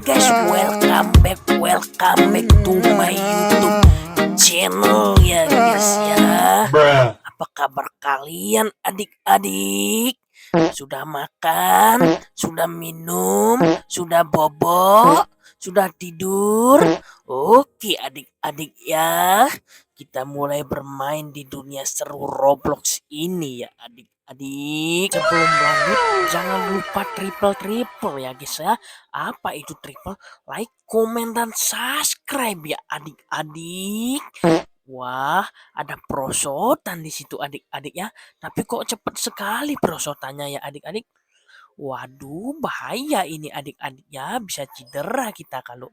guys, welcome back to my YouTube channel ya guys ya. Apa kabar kalian adik-adik? Sudah makan, sudah minum, sudah bobo, sudah tidur? Oke adik-adik ya, kita mulai bermain di dunia seru Roblox ini ya adik-adik. Sebelum lanjut jangan lupa triple ya guys ya. Apa itu triple? Like, komen, dan subscribe ya adik-adik. Wah, ada perosotan di situ adik-adik ya. Tapi kok cepet sekali perosotannya ya adik-adik. Waduh, bahaya ini adik-adik ya. Bisa cedera kita kalau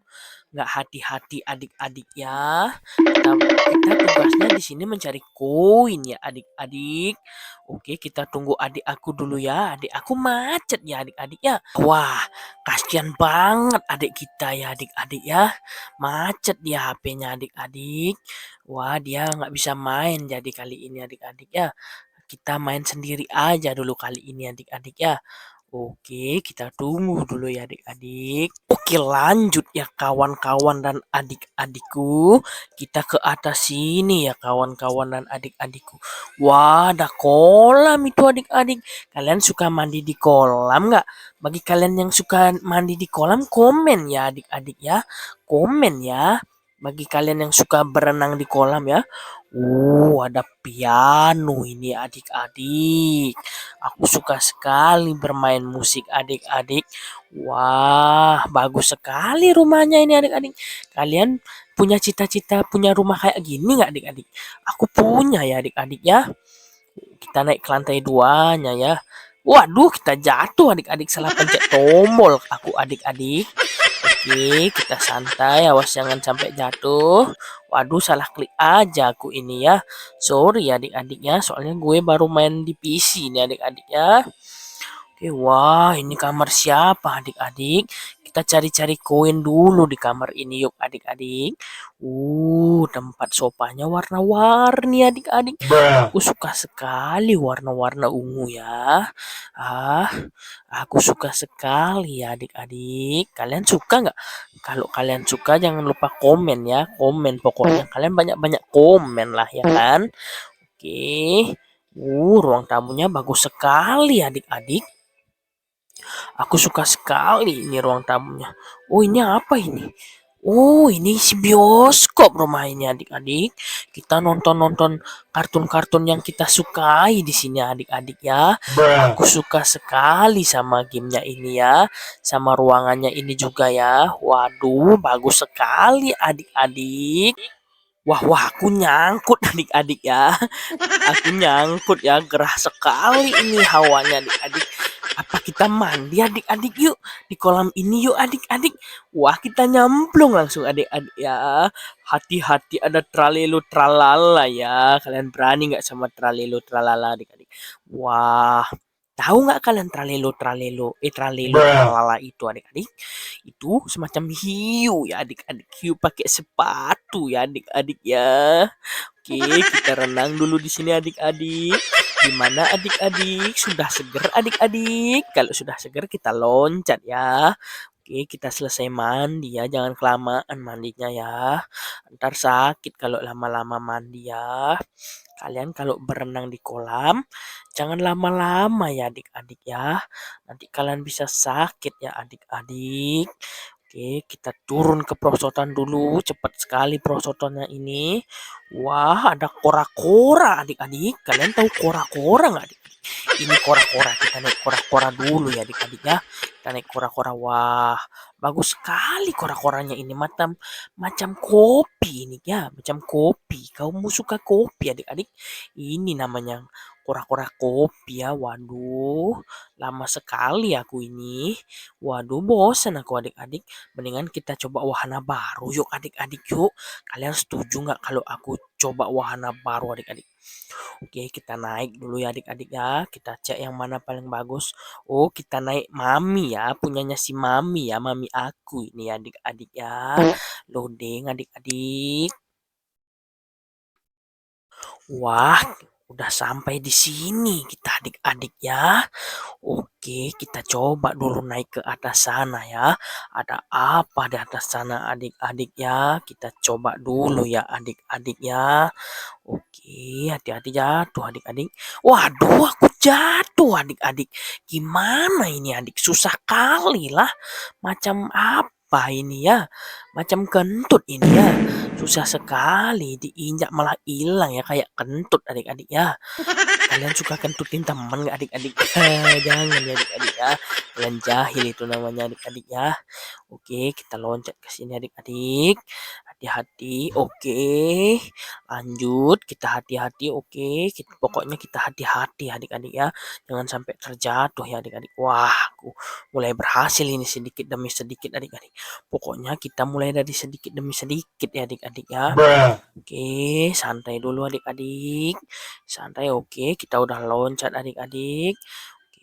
nggak hati-hati adik-adik ya. Kita tugasnya di sini mencari koin ya adik-adik. Oke, kita tunggu adik aku dulu ya. Adik aku macet ya adik-adik ya. Wah, kasihan banget adik kita ya adik-adik ya. Macet dia HP-nya adik-adik. Wah, dia nggak bisa main jadi kali ini adik-adik ya. Kita main sendiri aja dulu kali ini adik-adik ya. Oke, kita tunggu dulu ya adik-adik. Oke, lanjut ya kawan-kawan dan adik-adikku. Kita ke atas sini ya kawan-kawan dan adik-adikku. Wah, ada kolam itu adik-adik. Kalian suka mandi di kolam nggak? Bagi kalian yang suka mandi di kolam, komen ya adik-adik ya. Komen ya. Bagi kalian yang suka berenang di kolam ya. Ada piano ini adik-adik. Aku suka sekali bermain musik adik-adik. Wah, bagus sekali rumahnya ini adik-adik. Kalian punya cita-cita punya rumah kayak gini nggak adik-adik? Aku punya ya adik-adik ya. Kita naik ke lantai 2-nya ya. Waduh, kita jatuh adik-adik, salah pencet tombol aku adik-adik. Oke, kita santai, awas jangan sampai jatuh. Waduh, salah klik aja aku ini ya. Sorry adik-adik ya, soalnya gue baru main di PC nih adik-adik ya. Oke, wah ini kamar siapa adik-adik? Kita cari-cari koin dulu di kamar ini yuk adik-adik. Tempat sofanya warna-warni adik-adik. Aku suka sekali warna-warna ungu ya. Ah, aku suka sekali ya adik-adik. Kalian suka nggak? Kalau kalian suka jangan lupa komen ya. Komen pokoknya. Kalian banyak-banyak komen lah ya kan. Oke. Ruang tamunya bagus sekali adik-adik. Aku suka sekali ini ruang tamunya. Oh, ini apa ini? Oh, ini si bioskop rumah ini adik-adik. Kita nonton-nonton kartun-kartun yang kita sukai di sini adik-adik ya. Aku suka sekali sama gamenya ini ya. Sama ruangannya ini juga ya. Waduh, bagus sekali adik-adik. Wah, aku nyangkut adik-adik ya. Aku nyangkut ya, gerah sekali ini hawanya adik-adik. Apa kita mandi adik-adik yuk di kolam ini yuk adik-adik. Wah, kita nyemplung langsung adik-adik ya. Hati-hati ada tralelo tralala ya. Kalian berani nggak sama tralelo tralala adik-adik? Wah, tahu nggak kalian tralelo tralala itu adik-adik? Itu semacam hiu ya adik-adik. Hiu pakai sepatu ya adik-adik ya. Oke, kita renang dulu di sini adik-adik. Gimana adik-adik? Sudah seger adik-adik? Kalau sudah seger kita loncat ya. Oke, kita selesai mandi ya. Jangan kelamaan mandinya ya. Ntar sakit kalau lama-lama mandi ya. Kalian kalau berenang di kolam, jangan lama-lama ya adik-adik ya. Nanti kalian bisa sakit ya adik-adik. Oke, kita turun ke perosotan dulu. Cepat sekali perosotannya ini. Wah, ada kora-kora adik-adik. Kalian tahu kora-kora nggak adik? Ini kora-kora. Kita naik kora-kora dulu ya adik-adik ya. Kita naik kora-kora. Wah, bagus sekali kora-koranya ini. Macam kopi ini ya. Macam kopi. Kamu suka kopi adik-adik? Ini namanya kora-kora kopi ya. Waduh, lama sekali aku ini. Waduh, bosan aku adik-adik. Mendingan kita coba wahana baru yuk adik-adik yuk. Kalian setuju nggak kalau aku coba wahana baru adik-adik? Oke, kita naik dulu ya adik-adik ya. Kita cek yang mana paling bagus. Oh, kita naik Mami ya. Punyanya si Mami ya. Mami aku ini adik-adik ya. Loading adik-adik. Wah, udah sampai di sini kita adik-adik ya. Oke, kita coba dulu naik ke atas sana ya. Ada apa di atas sana adik-adik ya? Kita coba dulu ya adik-adik ya. Oke, hati-hati jatuh adik-adik. Waduh, aku jatuh adik-adik. Gimana ini adik? Susah kali lah. Macam apa ini ya? Macam kentut ini ya. Susah sekali diinjak malah hilang ya kayak kentut adik-adik ya. Kalian suka kentutin teman nggak adik-adik? Jangan ya adik-adik ya. Kalian jahil itu namanya adik-adik ya. Oke, kita loncat ke sini adik-adik. Hati-hati. Oke. Lanjut, kita hati-hati. Oke, pokoknya kita hati-hati adik-adik ya. Jangan sampai terjatuh ya adik-adik. Wah, aku mulai berhasil ini sedikit demi sedikit adik-adik. Pokoknya kita mulai dari sedikit demi sedikit ya adik-adik ya. Oke, santai dulu adik-adik. Santai, oke. Kita udah loncat adik-adik.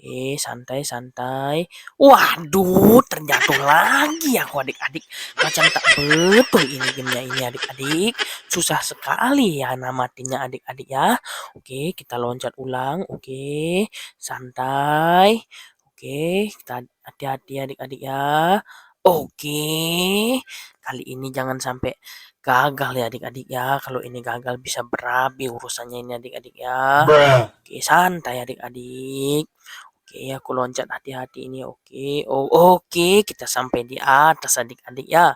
Oke, santai-santai. Waduh, terjatuh lagi aku adik-adik. Macam tak betul ini gamenya ini adik-adik. Susah sekali ya namatinya adik-adik ya. Oke, kita loncat ulang. Oke, santai. Oke, kita hati-hati adik-adik ya. Oke, kali ini jangan sampai gagal ya adik-adik ya. Kalau ini gagal bisa berabi urusannya ini adik-adik ya. Oke, santai adik-adik. Oke, aku loncat hati-hati ini. Oke, oh oke, kita sampai di atas adik-adik ya.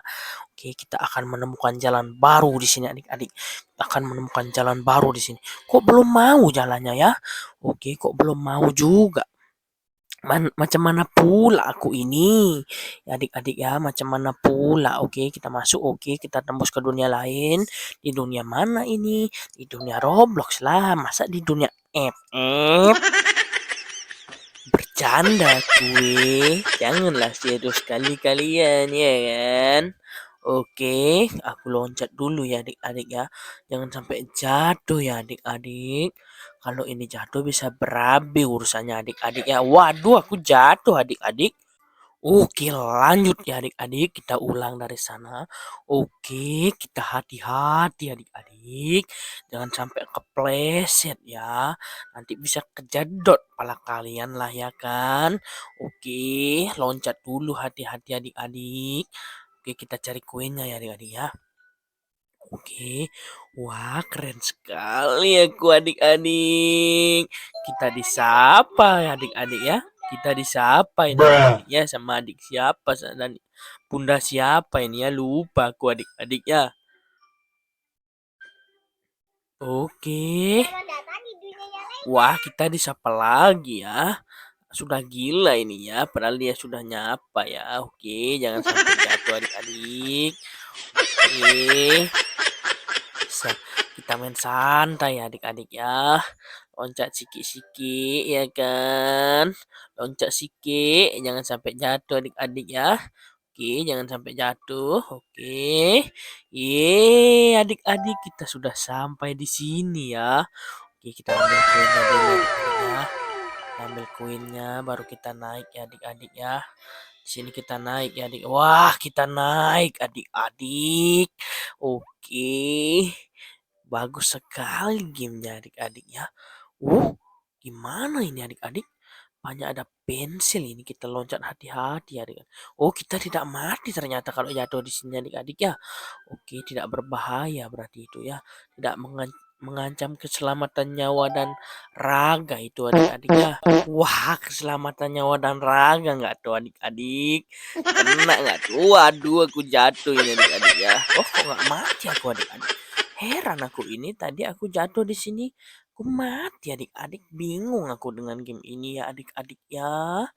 Oke, kita akan menemukan jalan baru di sini adik-adik. Akan menemukan jalan baru di sini. Kok belum mau jalannya ya? Oke, kok belum mau juga? Macam mana pula aku ini? Ya, adik-adik ya, macam mana pula? Oke, kita masuk. Oke, kita tembus ke dunia lain. Di dunia mana ini? Di dunia Roblox lah. Masa di dunia FF? Bercanda kue. Janganlah serius sekali kalian ya kan. Oke, aku loncat dulu ya adik-adik ya. Jangan sampai jatuh ya adik-adik. Kalau ini jatuh bisa berabe urusannya adik-adik ya. Waduh, aku jatuh adik-adik. Oke, lanjut ya adik-adik. Kita ulang dari sana. Oke, kita hati-hati adik-adik. Jangan sampai kepleset ya. Nanti bisa kejedot pala kalian lah ya kan. Oke, loncat dulu hati-hati adik-adik. Oke, kita cari koinnya ya adik-adik ya. Oke, wah keren sekali aku adik-adik. Kita disapa ya adik-adik ya. Kita disapa ini adik-adik ya sama adik siapa dan bunda siapa ini ya lupa aku adik-adik ya. Oke. Wah kita disapa lagi ya. Sudah gila ini ya, padahal dia sudah nyapa ya. Oke, jangan sampai jatuh adik-adik. Oke. Bisa kita main santai ya adik-adik ya. Loncat sikit-sikit ya kan. Loncat sikit, jangan sampai jatuh adik-adik ya. Oke, jangan sampai jatuh. Oke. Adik-adik kita sudah sampai di sini ya. Oke, kita ambil koinnya dulu adik-adik ya. Ambil koinnya baru kita naik ya adik-adik ya. Di sini kita naik ya adik. Wah, kita naik adik-adik. Oke. Bagus sekali gamenya adik-adik ya. Gimana ini adik-adik? Banyak ada pensil ini kita loncat hati-hati adik. Oh, kita tidak mati ternyata kalau jatuh di sini adik-adik ya. Oke, tidak berbahaya berarti itu ya. Tidak mengancam keselamatan nyawa dan raga itu adik-adik ya. Wah, keselamatan nyawa dan raga nggak tuh adik-adik? Kena nggak tuh? Waduh, aku jatuh ini adik-adik ya. Oh, kok nggak mati aku adik-adik? Heran aku ini tadi aku jatuh di sini. Aku mati adik-adik, bingung aku dengan game ini ya adik-adik ya.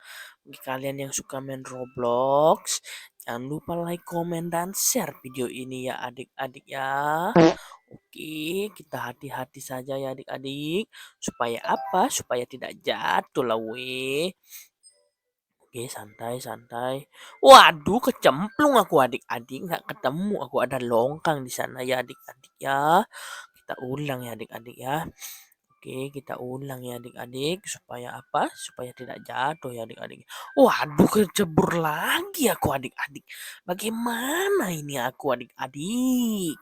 Bagi kalian yang suka main Roblox, jangan lupa like, komen, dan share video ini ya adik-adik ya. Oke, kita hati-hati saja ya adik-adik. Supaya apa? Supaya tidak jatuh lah weh. Oke, santai-santai. Waduh, kecemplung aku adik-adik. Nggak ketemu. Aku ada longkang di sana ya adik-adik ya. Kita ulang ya adik-adik ya. Oke, kita ulang ya adik-adik. Supaya apa? Supaya tidak jatuh ya adik-adik. Waduh, kecebur lagi aku adik-adik. Bagaimana ini aku adik-adik?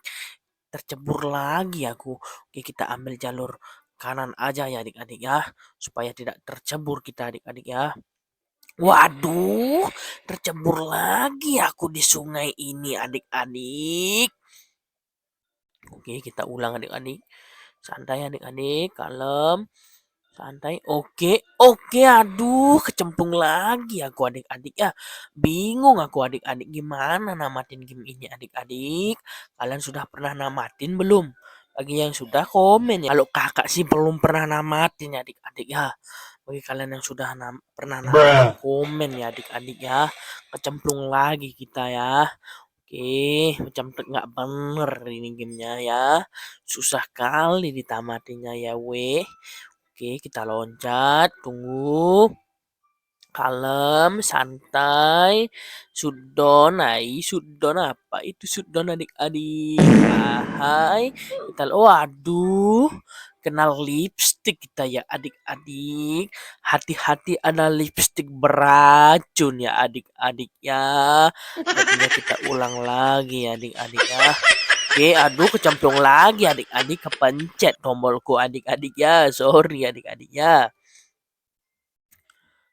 Tercebur lagi aku. Oke, kita ambil jalur kanan aja ya adik-adik ya, supaya tidak tercebur kita adik-adik ya. Waduh, tercebur lagi aku di sungai ini adik-adik. Oke, kita ulang adik-adik. Santai adik-adik, kalem, santai. Oke, aduh, kecemplung lagi aku adik-adik ya. Bingung aku adik-adik gimana namatin game ini adik-adik. Kalian sudah pernah namatin belum? Bagi yang sudah komen ya. Kalau kakak sih belum pernah namatin ya adik-adik ya. Bagi kalian yang sudah pernah namatin komen ya adik-adik ya. Kecemplung lagi kita ya. Oke, macam nggak bener ini gamenya ya. Susah kali ditamatinya ya weh. Oke, kita loncat. Tunggu. Kalem, santai. Sudon, sudon apa itu sudon adik-adik? Hai, kita waduh, kenal lipstick kita ya adik-adik. Hati-hati ada lipstick beracun ya adik-adik ya. Jadinya kita ulang lagi ya adik-adik ya. Oke, aduh kecemplung lagi adik-adik, kepencet tombolku adik-adik ya. Sorry adik-adik ya.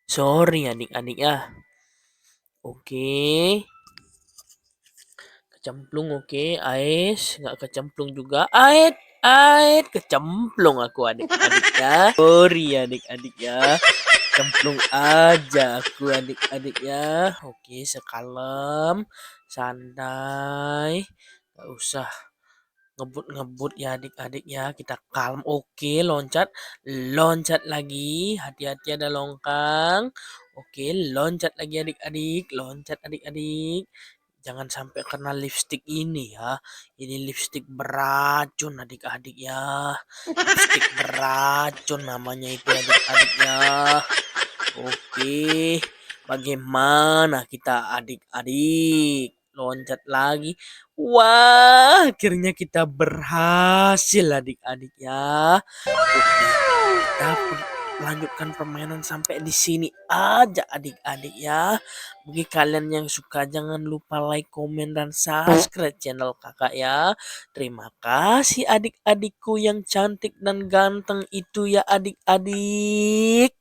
Sorry adik-adik ya. Oke. Kecemplung oke. Ais nggak kecemplung juga. Ait kecemplung aku adik-adik ya. Sorry adik-adik ya. Cemplung aja aku adik-adik ya. Oke, sekalem, santai. Nggak usah ngebut-ngebut ya adik-adik ya. Kita kalem. Oke, loncat. Loncat lagi. Hati-hati ada longkang. Oke, loncat lagi adik-adik. Loncat adik-adik. Jangan sampai kena lipstick ini ya. Ini lipstick beracun adik-adik ya. Lipstick beracun namanya itu adik-adik ya. Oke. Bagaimana kita adik-adik? Loncat lagi. Wah, akhirnya kita berhasil adik-adik ya. Oke, kita lanjutkan permainan sampai di sini aja adik-adik ya. Bagi kalian yang suka jangan lupa like, komen, dan subscribe channel kakak ya. Terima kasih adik-adikku yang cantik dan ganteng itu ya adik-adik.